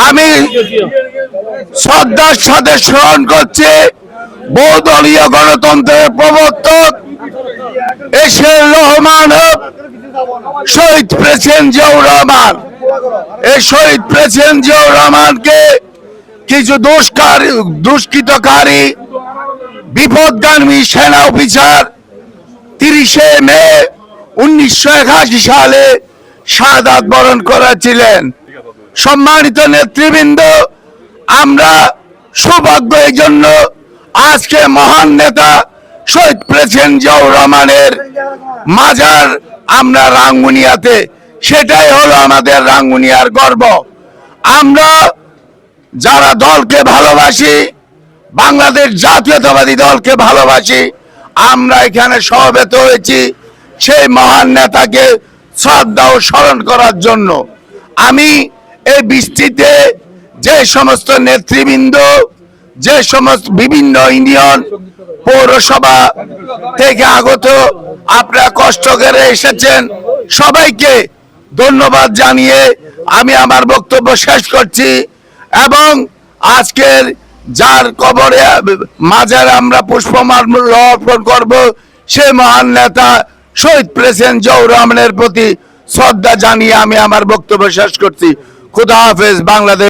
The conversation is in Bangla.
আমি শ্রদ্ধার সাথে স্মরণ করছি বহুদলীয় গণতন্ত্রের প্রবর্তক এশিয়ার রহমান শহীদ প্রেসিডেন্ট জিয়াউর রহমান। এই শহীদ প্রেসিডেন্ট জিয়াউর রহমানকে কিছু দুষ্কৃতকারী বিপদগামী সেনা অফিসার 30শে মে 1981 সালে শাহাদাত বরণ করেছিলেন। সম্মানিত নেতৃবৃন্দ, আমরা সৌভাগ্য এই জন্য আজকে মহান নেতা শহীদ প্রেসিডেন্ট জিয়াউর রহমানের মাজার আমরা রাঙ্গুনিয়াতে, সেটাই হলো আমাদের রাঙ্গুনিয়ার গর্ব। আমরা যারা দলকে ভালোবাসি, বাংলাদেশ জাতীয়তাবাদী দলকে ভালোবাসি, আমরা এখানে সমবেত হয়েছি সেই মহান নেতাকে শ্রদ্ধা ও স্মরণ করার জন্য। আমি এই বৃষ্টিতে যে সমস্ত নেতৃবৃন্দ, যে সমস্ত বিভিন্ন ইউনিয়ন পৌরসভা থেকে আগত আপনারা কষ্ট করে এসেছেন, সবাইকে ধন্যবাদ জানিয়ে আমি আমার বক্তব্য শেষ করছি। এবং আজকের যার কবরে মাজারে আমরা পুষ্পমাল্য অর্পণ করব, সে মহান নেতা শহীদ প্রেসিডেন্ট জিয়াউর রহমানের প্রতি শ্রদ্ধা জানিয়ে আমি আমার বক্তব্য শেষ করছি। খুদা হাফেজ। বাংলাদেশ।